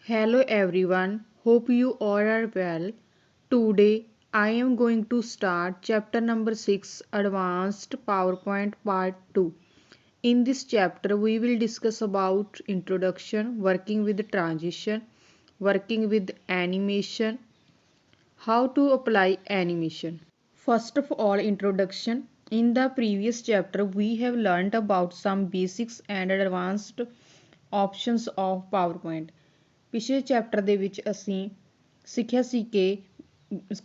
Hello everyone, hope you all are well. Today I am going to start chapter number 6 Advanced PowerPoint Part 2. In this chapter we will discuss about introduction, working with transition, working with animation, how to apply animation. First of all, introduction. In the previous chapter we have learnt about some basics and advanced options of PowerPoint. ਪਿਛਲੇ chapter ਦੇ ਵਿੱਚ ਅਸੀਂ ਸਿੱਖਿਆ ਸੀ ਕਿ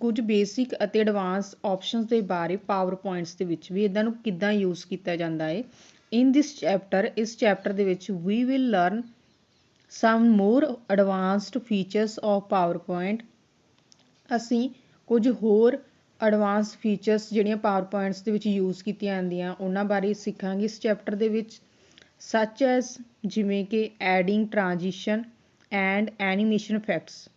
ਕੁਝ basic ਅਤੇ advance options ਦੇ ਬਾਰੇ ਪਾਵਰ ਪੁਆਇੰਟਸ ਦੇ ਵਿੱਚ ਵੀ ਇਹਨਾਂ ਨੂੰ ਕਿੱਦਾਂ ਯੂਜ਼ ਕੀਤਾ ਜਾਂਦਾ ਹੈ। ਇਨ ਦਿਸ ਚੈਪਟਰ ਇਸ ਚੈਪਟਰ ਦੇ ਵਿੱਚ we will learn some more advanced features of PowerPoint. ਅਸੀਂ ਕੁਝ ਹੋਰ ਐਡਵਾਂਸ ਫੀਚਰਸ ਜਿਹੜੀਆਂ ਪਾਵਰ ਪੁਆਇੰਟਸ ਦੇ ਵਿੱਚ ਯੂਜ਼ ਕੀਤੀਆਂ ਜਾਂਦੀਆਂ ਉਹਨਾਂ ਬਾਰੇ ਸਿੱਖਾਂਗੇ ਇਸ ਚੈਪਟਰ ਦੇ ਵਿੱਚ, ਸੱਚ ਐਸ ਜਿਵੇਂ ਕਿ adding transition and animation effects.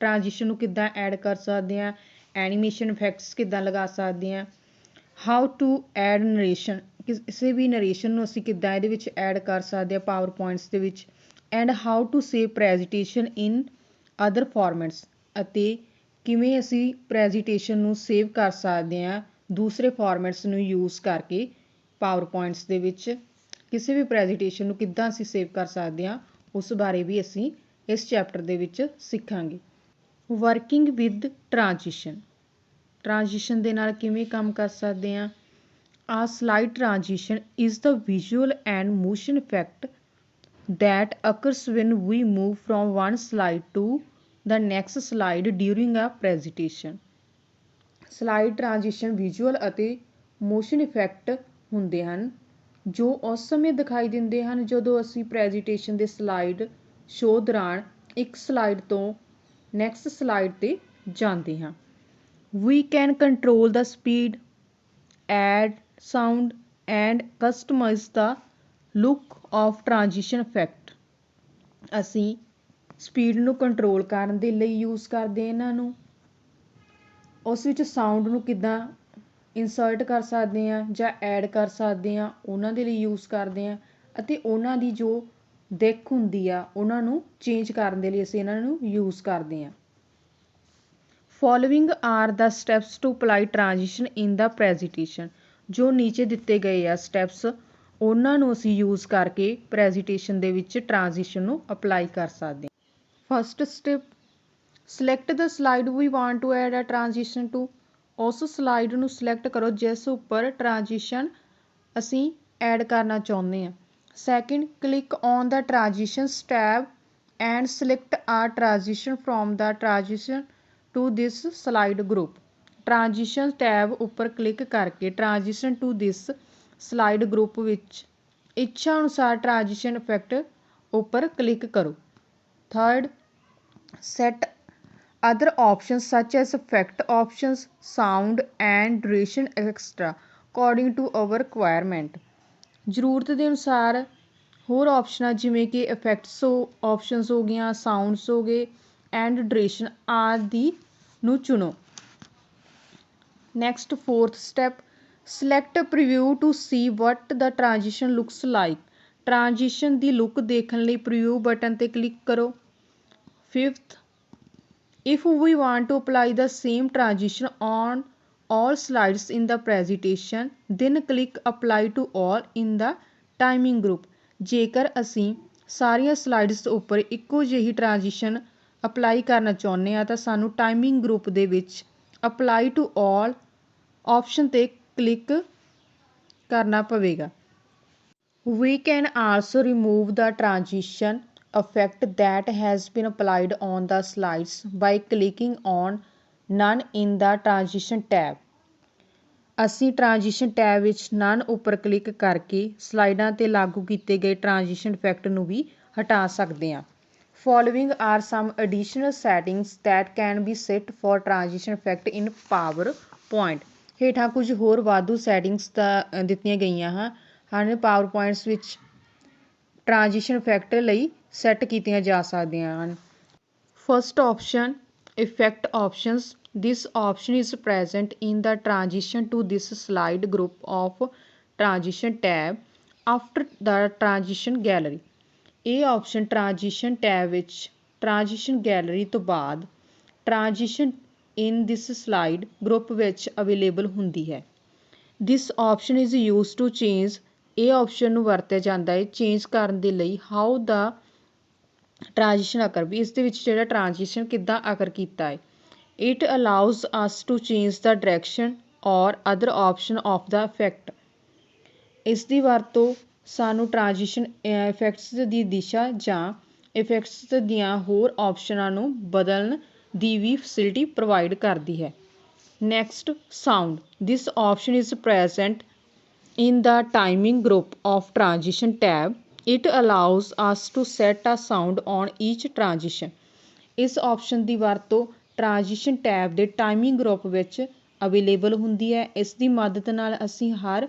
Transition ਨੂੰ ਕਿੱਦਾਂ ਐਡ ਕਰ ਸਕਦੇ ਹਾਂ, ਐਨੀਮੇਸ਼ਨ ਇਫੈਕਟਸ ਕਿੱਦਾਂ ਲਗਾ ਸਕਦੇ ਹਾਂ, ਹਾਊ ਟੂ ਐਡ ਨਰੇਸ਼ਨ, ਕਿਸੇ ਵੀ ਨਰੇਸ਼ਨ ਨੂੰ ਅਸੀਂ ਕਿੱਦਾਂ ਇਹਦੇ ਵਿੱਚ ਐਡ ਕਰ ਸਕਦੇ ਹਾਂ ਪਾਵਰ ਪੁਆਇੰਟਸ ਦੇ ਵਿੱਚ, and how to save presentation in other formats, ਅਤੇ ਕਿਵੇਂ ਅਸੀਂ ਪ੍ਰੈਜੈਂਟੇਸ਼ਨ ਨੂੰ ਸੇਵ ਕਰ ਸਕਦੇ ਹਾਂ ਦੂਸਰੇ ਫਾਰਮੈਟਸ ਨੂੰ ਯੂਜ਼ ਕਰਕੇ। ਪਾਵਰ ਪੁਆਇੰਟਸ ਦੇ ਵਿੱਚ ਕਿਸੇ ਵੀ ਪ੍ਰੈਜੈਂਟੇਸ਼ਨ ਨੂੰ ਕਿੱਦਾਂ ਅਸੀਂ ਸੇਵ ਕਰ ਸਕਦੇ ਹਾਂ ਉਸ ਬਾਰੇ ਵੀ ਅਸੀਂ ਇਸ ਚੈਪਟਰ ਦੇ ਵਿੱਚ ਸਿੱਖਾਂਗੇ। ਵਰਕਿੰਗ ਵਿਦ ਟ੍ਰਾਂਜੀਸ਼ਨ, ਟ੍ਰਾਂਜੀਸ਼ਨ ਦੇ ਨਾਲ ਕਿਵੇਂ ਕੰਮ ਕਰ ਸਕਦੇ ਹਾਂ। ਆ slide transition is the visual and motion effect that occurs when we move from one slide to the next slide during a presentation. Slide transition visual ਅਤੇ ਮੋਸ਼ਨ ਇਫੈਕਟ ਹੁੰਦੇ ਹਨ ਜੋ ਉਸ ਸਮੇਂ ਦਿਖਾਈ ਦਿੰਦੇ ਹਨ ਜਦੋਂ ਅਸੀਂ ਪ੍ਰੈਜੈਂਟੇਸ਼ਨ ਦੇ ਸਲਾਈਡ ਸ਼ੋਅ ਦੌਰਾਨ ਇੱਕ ਸਲਾਈਡ ਤੋਂ ਨੈਕਸਟ ਸਲਾਈਡ 'ਤੇ ਜਾਂਦੇ ਹਾਂ। We can control the speed, add sound and customize the look of transition effect. ਅਸੀਂ ਸਪੀਡ ਨੂੰ ਕੰਟਰੋਲ ਕਰਨ ਦੇ ਲਈ ਯੂਜ਼ ਕਰਦੇ ਇਹਨਾਂ ਨੂੰ, ਉਸ ਵਿੱਚ ਸਾਊਂਡ ਨੂੰ ਕਿੱਦਾਂ ਇੰਸਰਟ ਕਰ ਸਕਦੇ ਹਾਂ ਜਾਂ ਐਡ ਕਰ ਸਕਦੇ ਹਾਂ ਉਹਨਾਂ ਦੇ ਲਈ ਯੂਜ਼ ਕਰਦੇ ਹਾਂ, ਅਤੇ ਉਹਨਾਂ ਦੀ ਜੋ ਦਿੱਖ ਹੁੰਦੀ ਆ ਉਹਨਾਂ ਨੂੰ ਚੇਂਜ ਕਰਨ ਦੇ ਲਈ ਅਸੀਂ ਇਹਨਾਂ ਨੂੰ ਯੂਜ਼ ਕਰਦੇ ਹਾਂ। Following are the steps to apply transition in the presentation, ਜੋ ਨੀਚੇ ਦਿੱਤੇ ਗਏ ਆ ਸਟੈਪਸ ਉਹਨਾਂ ਨੂੰ ਅਸੀਂ ਯੂਜ਼ ਕਰਕੇ ਪ੍ਰੈਜੈਂਟੇਸ਼ਨ ਦੇ ਵਿੱਚ ਟ੍ਰਾਂਜੀਸ਼ਨ ਨੂੰ ਅਪਲਾਈ ਕਰ ਸਕਦੇ ਹਾਂ। First step, select the slide we want to add a transition to, ਉਸ ਸਲਾਈਡ ਨੂੰ ਸਿਲੈਕਟ ਕਰੋ ਜਿਸ ਉੱਪਰ ਟ੍ਰਾਂਜੀਸ਼ਨ ਅਸੀਂ ਐਡ ਕਰਨਾ ਚਾਹੁੰਦੇ ਹਾਂ। Second, click on the transition tab and select a transition from the transition to this slide group. Transition tab ਉੱਪਰ ਕਲਿੱਕ ਕਰਕੇ transition to this slide group ਵਿੱਚ ਇੱਛਾ ਅਨੁਸਾਰ ਟ੍ਰਾਂਜੀਸ਼ਨ ਇਫੈਕਟ ਉੱਪਰ ਕਲਿੱਕ ਕਰੋ। Third, set other options such S effect options, sound and duration extra according to our requirement. ਜ਼ਰੂਰਤ ਦੇ ਅਨੁਸਾਰ ਹੋਰ ਆਪਸ਼ਨਾਂ ਜਿਵੇਂ ਕਿ ਇਫੈਕਟਸ ਆਪਸ਼ਨਸ ਹੋ ਗਈਆਂ, ਸਾਊਂਡਸ ਹੋ ਗਏ ਐਂਡ ਡਿਊਰੇਸ਼ਨ ਆਦਿ ਨੂੰ ਚੁਣੋ। Next fourth step, select preview to see what the transition looks like, transition ਦੀ ਲੁੱਕ ਦੇਖਣ ਲਈ ਪ੍ਰੀਵਿਊ ਬਟਨ 'ਤੇ ਕਲਿੱਕ ਕਰੋ। Fifth, if we want to apply the same transition on all slides in the presentation then click apply to all in the timing group. ਜੇਕਰ ਅਸੀਂ ਸਾਰੀਆਂ slides ਉੱਪਰ ਇੱਕੋ ਜਿਹੀ ਟ੍ਰਾਂਜੀਸ਼ਨ ਅਪਲਾਈ ਕਰਨਾ ਚਾਹੁੰਦੇ ਹਾਂ ਤਾਂ ਸਾਨੂੰ ਟਾਈਮਿੰਗ ਗਰੁੱਪ ਦੇ ਵਿੱਚ ਅਪਲਾਈ ਟੂ ਆਲ ਆਪਸ਼ਨ 'ਤੇ ਕਲਿੱਕ ਕਰਨਾ ਪਵੇਗਾ। We can also remove the transition effect that has been applied on the slides by clicking on none in the transition tab. ਅਸੀਂ ਟ੍ਰਾਂਜੀਸ਼ਨ ਟੈਬ ਵਿੱਚ ਨਨ ਉੱਪਰ click ਕਰਕੇ ਸਲਾਈਡਾਂ 'ਤੇ ਲਾਗੂ ਕੀਤੇ ਗਏ ਟ੍ਰਾਂਜੀਸ਼ਨ ਇਫੈਕਟ ਨੂੰ ਵੀ ਹਟਾ ਸਕਦੇ ਹਾਂ। Following are some additional settings that can be set for transition effect in PowerPoint. ਹੇਠਾਂ ਕੁਝ ਹੋਰ ਵਾਧੂ ਸੈਟਿੰਗਸ ਦਿੱਤੀਆਂ ਗਈਆਂ ਹਨ ਪਾਵਰ ਪੁਆਇੰਟਸ ਵਿੱਚ ਟ੍ਰਾਂਜੀਸ਼ਨ ਇਫੈਕਟ ਲਈ ਸੈੱਟ ਕੀਤੀਆਂ ਜਾ ਸਕਦੀਆਂ ਹਨ। First option, effect options. This option is present in the transition to this slide group of transition tab after the transition gallery. ਇਹ ਆਪਸ਼ਨ ਟ੍ਰਾਂਜੀਸ਼ਨ ਟੈਬ ਵਿੱਚ ਟ੍ਰਾਂਜੀਸ਼ਨ ਗੈਲਰੀ ਤੋਂ ਬਾਅਦ transition in this slide group ਵਿੱਚ available ਹੁੰਦੀ ਹੈ। This option is use to change, ਇਹ option ਨੂੰ ਵਰਤਿਆ ਜਾਂਦਾ ਹੈ ਚੇਂਜ ਕਰਨ ਦੇ ਲਈ ਹਾਊ ਦਾ ਟ੍ਰਾਂਜੀਸ਼ਨ ਅਕਰ, ਵੀ ਇਸ ਦੇ ਵਿੱਚ ਜਿਹੜਾ ਟ੍ਰਾਂਜੀਸ਼ਨ ਕਿੱਦਾਂ ਅਕਰ ਕੀਤਾ ਹੈ। It allows us to change the direction or other option of the effect, ਇਸ ਦੀ ਵਰਤੋਂ ਸਾਨੂੰ ਟ੍ਰਾਂਜੀਸ਼ਨ ਇਫੈਕਟਸ ਦੀ ਦਿਸ਼ਾ ਜਾਂ ਇਫੈਕਟਸ ਦੀਆਂ ਹੋਰ ਆਪਸ਼ਨਾਂ ਨੂੰ ਬਦਲਣ ਦੀ ਵੀ ਫੈਸਿਲਿਟੀ ਪ੍ਰੋਵਾਈਡ ਕਰਦੀ ਹੈ। Next, sound. This option is present in the timing group of transition tab. It allows us to set a sound on each transition. ਇਸ ਆਪਸ਼ਨ ਦੀ ਵਰਤੋਂ ਟ੍ਰਾਂਜੀਸ਼ਨ ਟੈਬ ਦੇ ਟਾਈਮਿੰਗ ਗਰੁੱਪ ਵਿੱਚ ਅਵੇਲੇਬਲ ਹੁੰਦੀ ਹੈ। ਇਸ ਦੀ ਮਦਦ ਨਾਲ ਅਸੀਂ ਹਰ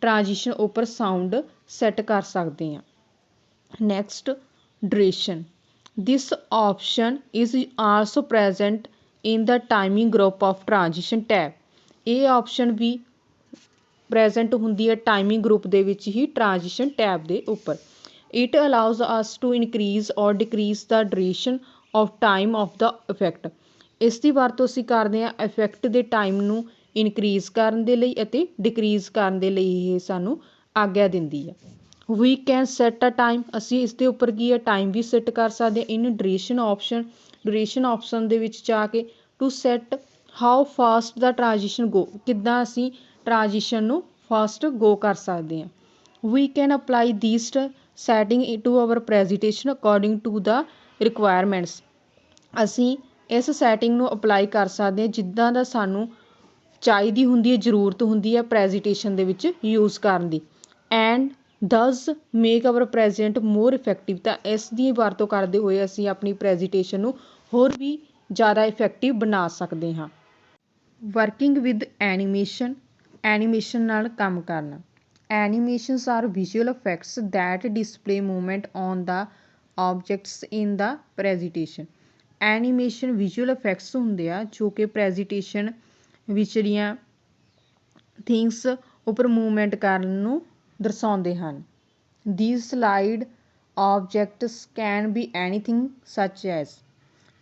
ਟ੍ਰਾਂਜੀਸ਼ਨ ਉੱਪਰ ਸਾਊਂਡ ਸੈੱਟ ਕਰ ਸਕਦੇ ਹਾਂ। Next, duration. This option is also present in the timing group of transition tab. ਇਹ ਆਪਸ਼ਨ ਵੀ ਪ੍ਰੈਜ਼ੈਂਟ ਹੁੰਦੀ ਹੈ ਟਾਈਮਿੰਗ ਗਰੁੱਪ ਦੇ ਵਿੱਚ ਹੀ ਟ੍ਰਾਂਜੀਸ਼ਨ ਟੈਬ ਦੇ ਉੱਪਰ। It allows us to increase ਔਰ decrease the duration of time of the effect. ਇਸ ਦੀ ਵਰਤੋਂ ਅਸੀਂ ਕਰਦੇ ਹਾਂ ਇਫੈਕਟ ਦੇ ਟਾਈਮ ਨੂੰ ਇਨਕਰੀਜ਼ ਕਰਨ ਦੇ ਲਈ ਅਤੇ ਡਿਕਰੀਜ਼ ਕਰਨ ਦੇ ਲਈ ਇਹ ਸਾਨੂੰ ਆਗਿਆ ਦਿੰਦੀ ਹੈ। We can set a time, ਅਸੀਂ ਇਸ ਦੇ ਉੱਪਰ ਕੀ ਹੈ ਟਾਈਮ ਵੀ ਸੈੱਟ ਕਰ ਸਕਦੇ ਹਾਂ। ਇਨ ਡਿਊਰੇਸ਼ਨ ਆਪਸ਼ਨ ਦੇ ਵਿੱਚ ਜਾ ਕੇ to set how fast the transition go, ਕਿੱਦਾਂ ਅਸੀਂ ਟ੍ਰਾਂਜੀਸ਼ਨ ਨੂੰ ਫਾਸਟ ਗੋ ਕਰ ਸਕਦੇ ਹਾਂ। We can apply these setting to our presentation according to the requirements, ਅਸੀਂ ਇਸ ਸੈਟਿੰਗ ਨੂੰ ਅਪਲਾਈ ਕਰ ਸਕਦੇ ਹਾਂ ਜਿੱਦਾਂ ਦਾ ਸਾਨੂੰ ਚਾਹੀਦੀ ਹੁੰਦੀ ਹੈ, ਜ਼ਰੂਰਤ ਹੁੰਦੀ ਹੈ ਪ੍ਰੈਜੈਂਟੇਸ਼ਨ ਦੇ ਵਿੱਚ ਯੂਜ਼ ਕਰਨ ਦੀ। ਐਂਡ ਦਸ ਮੇਕ ਆਵਰ ਪ੍ਰੈਜੈਂਟ ਮੋਰ ਇਫੈਕਟਿਵ, ਤਾਂ ਇਸ ਦੀ ਵਰਤੋਂ ਕਰਦੇ ਹੋਏ ਅਸੀਂ ਆਪਣੀ ਪ੍ਰੈਜੈਂਟੇਸ਼ਨ ਨੂੰ ਹੋਰ ਵੀ ਜ਼ਿਆਦਾ ਇਫੈਕਟਿਵ ਬਣਾ ਸਕਦੇ ਹਾਂ। ਵਰਕਿੰਗ ਵਿਦ ਐਨੀਮੇਸ਼ਨ, ਐਨੀਮੇਸ਼ਨ ਨਾਲ ਕੰਮ ਕਰਨਾ। Animations are visual effects that display movement on the objects in the presentation. Animation visual effects ਹੁੰਦੇ ਆ ਜੋ ਕਿ ਪ੍ਰੈਜੈਂਟੇਸ਼ਨ ਵਿਚਲੀਆਂ ਥਿੰਗਸ ਉੱਪਰ ਮੂਵਮੈਂਟ ਕਰਨ ਨੂੰ ਦਰਸਾਉਂਦੇ ਹਨ। These slide objects can be anything ਸੱਚ ਐਜ਼,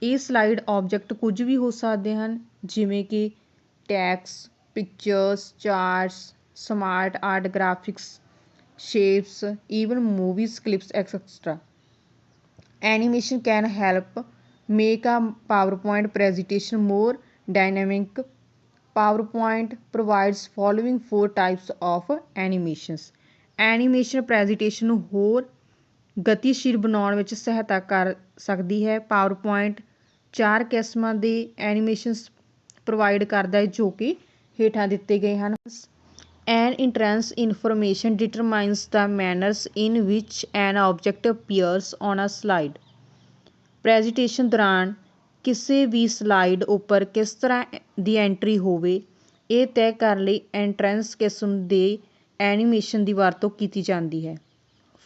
ਇਹ ਸਲਾਈਡ ਆਬਜੈਕਟ ਕੁਝ ਵੀ ਹੋ ਸਕਦੇ ਹਨ ਜਿਵੇਂ ਕਿ tax, pictures, charts, smart art, graphics, shapes, even movies, clips etcetera. Animation can help make a PowerPoint presentation more dynamic. PowerPoint provides following 4 types of animations. Animation presentation ਨੂੰ ਹੋਰ ਗਤੀਸ਼ੀਲ ਬਣਾਉਣ ਵਿੱਚ ਸਹਾਇਤਾ ਕਰ ਸਕਦੀ ਹੈ। ਪਾਵਰਪੁਆਇੰਟ 4 ਕਿਸਮਾਂ ਦੇ ਐਨੀਮੇਸ਼ਨਸ ਪ੍ਰੋਵਾਈਡ ਕਰਦਾ ਹੈ ਜੋ ਕਿ ਹੇਠਾਂ ਦਿੱਤੇ ਗਏ ਹਨ। An entrance information determines the manners in which an object appears on a slide. Presentation ਦੌਰਾਨ ਕਿਸੇ ਵੀ ਸਲਾਈਡ ਉੱਪਰ ਕਿਸ ਤਰ੍ਹਾਂ ਦੀ ਐਂਟਰੀ ਹੋਵੇ, ਇਹ ਤੈਅ ਕਰਨ ਲਈ ਐਂਟਰੈਂਸ ਕਿਸਮ ਦੇ ਐਨੀਮੇਸ਼ਨ ਦੀ ਵਰਤੋਂ ਕੀਤੀ ਜਾਂਦੀ ਹੈ।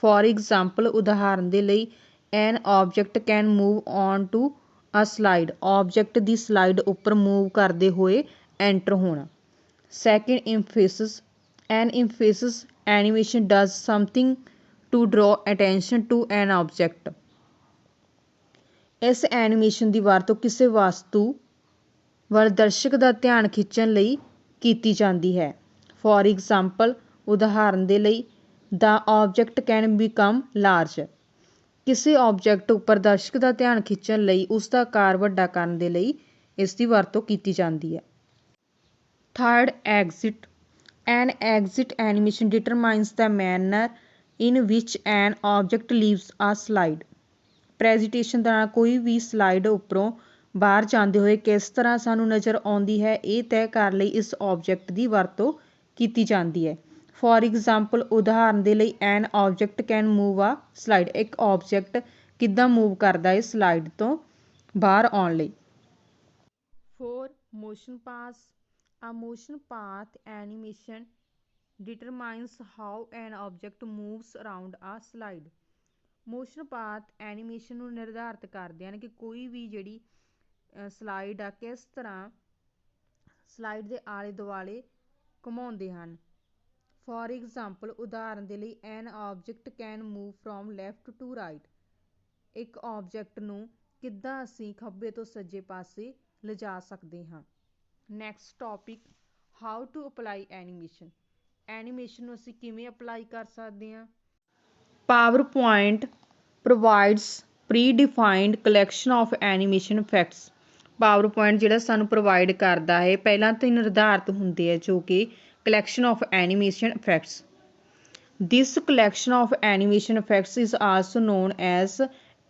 ਫॉर ਐਗਜ਼ਾਮਪਲ, ਉਦਾਹਰਨ ਦੇ ਲਈ, an object can move on to a slide, object ਦੀ ਸਲਾਈਡ ਉੱਪਰ ਮੂਵ ਕਰਦੇ ਹੋਏ ਐਂਟਰ ਹੋਣਾ। Second, emphasis. An emphasis animation does something to draw attention to an object. ਇਸ ਐਨੀਮੇਸ਼ਨ ਦੀ ਵਰਤੋਂ ਕਿਸੇ ਵਸਤੂ ਵੱਲ ਦਰਸ਼ਕ ਦਾ ਧਿਆਨ ਖਿੱਚਣ ਲਈ ਕੀਤੀ ਜਾਂਦੀ ਹੈ। ਫॉर ਐਗਜ਼ਾਮਪਲ, ਉਦਾਹਰਨ ਦੇ ਲਈ, ਦਾ ਆਬਜੈਕਟ ਕੈਨ ਬਿਕਮ ਲਾਰਜ, ਕਿਸੇ ਆਬਜੈਕਟ ਉੱਪਰ ਦਰਸ਼ਕ ਦਾ ਧਿਆਨ ਖਿੱਚਣ ਲਈ ਉਸ ਦਾ ਆਕਾਰ ਵੱਡਾ ਕਰਨ ਦੇ ਲਈ ਇਸ ਦੀ ਵਰਤੋਂ ਕੀਤੀ ਜਾਂਦੀ ਹੈ। Third, exit. An exit animation determines the manner in which an object leaves a slide. Presentation ਦੌਰਾਨ ਕੋਈ ਵੀ ਸਲਾਈਡ ਉੱਪਰੋਂ ਬਾਹਰ ਜਾਂਦੇ ਹੋਏ ਕਿਸ ਤਰ੍ਹਾਂ ਸਾਨੂੰ ਨਜ਼ਰ ਆਉਂਦੀ ਹੈ, ਇਹ ਤੈਅ ਕਰਨ ਲਈ ਇਸ ਆਬਜੈਕਟ ਦੀ ਵਰਤੋਂ ਕੀਤੀ ਜਾਂਦੀ ਹੈ। ਫॉर ਐਗਜ਼ਾਮਪਲ, ਉਦਾਹਰਨ ਦੇ ਲਈ, ਐਨ ਆਬਜੈਕਟ ਕੈਨ ਮੂਵ ਆ ਸਲਾਈਡ, ਇੱਕ ਆਬਜੈਕਟ ਕਿੱਦਾਂ ਮੂਵ ਕਰਦਾ ਹੈ ਸਲਾਈਡ ਤੋਂ ਬਾਹਰ ਆਉਣ ਲਈ। 4, motion path. A motion path animation determines how an object moves around a slide. Motion path animation ਨੂੰ ਨਿਰਧਾਰਤ ਕਰਦੇ ਹਨ ਕਿ ਕੋਈ ਵੀ ਜਿਹੜੀ ਸਲਾਈਡ ਆ ਕਿਸ ਤਰ੍ਹਾਂ ਸਲਾਈਡ ਦੇ ਆਲੇ ਦੁਆਲੇ ਘੁਮਾਉਂਦੇ ਹਨ। ਫॉर ਐਗਜ਼ਾਮਪਲ, ਉਦਾਹਰਨ ਦੇ ਲਈ, an object can move from left to right, ਇੱਕ ਆਬਜੈਕਟ ਨੂੰ ਕਿੱਦਾਂ ਅਸੀਂ ਖੱਬੇ ਤੋਂ ਸੱਜੇ ਪਾਸੇ ਲਿਜਾ ਸਕਦੇ ਹਾਂ। Next topic, how to apply animation. Animation ਨੂੰ ਅਸੀਂ ਕਿਵੇਂ ਅਪਲਾਈ ਕਰ ਸਕਦੇ ਹਾਂ। PowerPoint provides predefined collection of animation effects। PowerPoint ਜਿਹੜਾ ਸਾਨੂੰ ਪ੍ਰੋਵਾਈਡ ਕਰਦਾ ਹੈ ਪਹਿਲਾਂ ਤੋਂ ਹੀ ਨਿਰਧਾਰਿਤ ਹੁੰਦੇ ਹੈ ਜੋ ਕਿ collection of animation effects। This collection of animation effects is also known as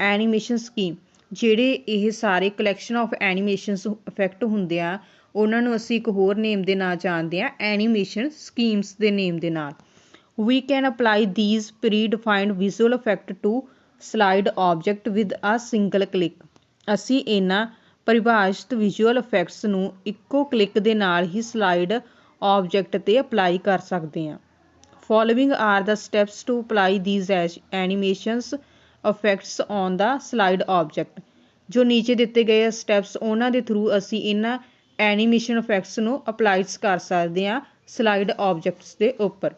animation scheme। ਜਿਹੜੇ ਇਹ ਸਾਰੇ collection of animation effect ਹੁੰਦੇ ਆ ਉਹਨਾਂ ਨੂੰ ਅਸੀਂ ਇੱਕ ਹੋਰ ਨੇਮ ਦੇ ਨਾਲ ਜਾਣਦੇ ਹਾਂ, ਐਨੀਮੇਸ਼ਨ ਸਕੀਮਸ ਦੇ ਨੇਮ ਦੇ ਨਾਲ। We can apply these predefined visual effect to slide object with a single click। ਅਸੀਂ ਇਹਨਾਂ ਪਰਿਭਾਸ਼ਿਤ ਵਿਜ਼ੂਅਲ ਇਫੈਕਟਸ ਨੂੰ ਇੱਕੋ ਕਲਿੱਕ ਦੇ ਨਾਲ ਹੀ ਸਲਾਈਡ ਆਬਜੈਕਟ 'ਤੇ ਅਪਲਾਈ ਕਰ ਸਕਦੇ ਹਾਂ। Following are the steps to apply these animations effects on the slide object। ਜੋ ਨੀਚੇ ਦਿੱਤੇ ਗਏ ਸਟੈਪਸ ਉਹਨਾਂ ਦੇ ਥਰੂ ਅਸੀਂ ਇਹਨਾਂ ਐਨੀਮੇਸ਼ਨ ਇਫੈਕਟਸ ਨੂੰ ਅਪਲਾਈਸ ਕਰ ਸਕਦੇ ਹਾਂ ਸਲਾਈਡ ਆਬਜੈਕਟਸ ਦੇ ਉੱਪਰ।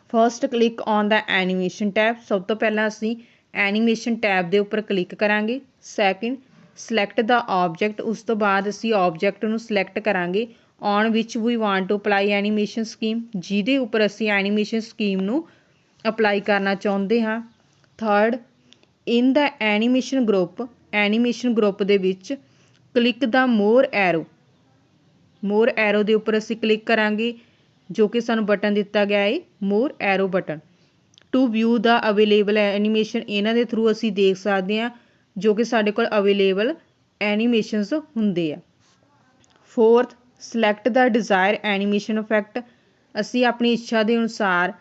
First click on the animation tab. ਸਭ ਤੋਂ ਪਹਿਲਾਂ ਅਸੀਂ ਐਨੀਮੇਸ਼ਨ ਟੈਬ ਦੇ ਉੱਪਰ ਕਲਿੱਕ ਕਰਾਂਗੇ। Second, select the object. ਉਸ ਤੋਂ ਬਾਅਦ ਅਸੀਂ ਆਬਜੈਕਟ ਨੂੰ ਸਿਲੈਕਟ ਕਰਾਂਗੇ on which we want to apply animation scheme, ਜਿਹਦੇ ਉੱਪਰ ਅਸੀਂ ਐਨੀਮੇਸ਼ਨ ਸਕੀਮ ਨੂੰ ਅਪਲਾਈ ਕਰਨਾ ਚਾਹੁੰਦੇ ਹਾਂ। ਥਰਡ, ਇਨ ਦਾ ਐਨੀਮੇਸ਼ਨ ਗਰੁੱਪ। ਐਨੀਮੇਸ਼ਨ ਗਰੁੱਪ ਦੇ ਵਿੱਚ ਕਲਿੱਕ ਦਾ ਮੋਰ ਐਰੋ। ਮੋਰ ਐਰੋ ਦੇ ਉੱਪਰ ਅਸੀਂ ਕਲਿੱਕ ਕਰਾਂਗੇ ਜੋ ਕਿ ਸਾਨੂੰ ਬਟਨ ਦਿੱਤਾ ਗਿਆ ਹੈ more arrow button. To view the available animation, ਇਹਨਾਂ ਦੇ ਥਰੂ ਅਸੀਂ ਦੇਖ ਸਕਦੇ ਹਾਂ ਜੋ ਕਿ ਸਾਡੇ ਕੋਲ ਅਵੇਲੇਬਲ ਐਨੀਮੇਸ਼ਨਸ ਹੁੰਦੇ ਆ। ਫੋਰਥ, ਸਿਲੈਕਟ ਦਾ ਡਿਜ਼ਾਇਰ ਐਨੀਮੇਸ਼ਨ ਇਫੈਕਟ। ਅਸੀਂ ਆਪਣੀ ਇੱਛਾ ਦੇ ਅਨੁਸਾਰ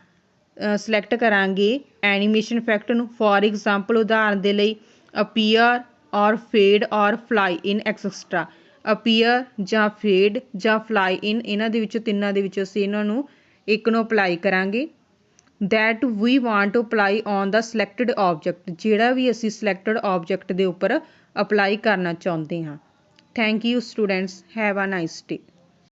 ਸਿਲੈਕਟ ਕਰਾਂਗੇ ਐਨੀਮੇਸ਼ਨ ਇਫੈਕਟ ਨੂੰ। ਫੋਰ ਐਗਜ਼ਾਮਪਲ, ਉਦਾਹਰਨ ਦੇ ਲਈ ਅਪੀਅਰ ਔਰ ਫੇਡ ਔਰ ਫਲਾਈ ਇਨ ਐਕਸਟਰਾ। ਅਪੀਅਰ ਜਾਂ ਫੇਡ ਜਾਂ ਫਲਾਈ ਇਨ, ਇਹਨਾਂ ਦੇ ਵਿੱਚੋਂ ਤਿੰਨਾਂ ਦੇ ਵਿੱਚੋਂ ਅਸੀਂ ਇਹਨਾਂ ਨੂੰ ਇੱਕ ਨੂੰ ਅਪਲਾਈ ਕਰਾਂਗੇ। That we want to apply on the selected object. ਜਿਹੜਾ ਵੀ ਅਸੀਂ ਸਿਲੈਕਟਡ ਆਬਜੈਕਟ ਦੇ ਉੱਪਰ ਅਪਲਾਈ ਕਰਨਾ ਚਾਹੁੰਦੇ ਹਾਂ। Thank you students, have a nice day.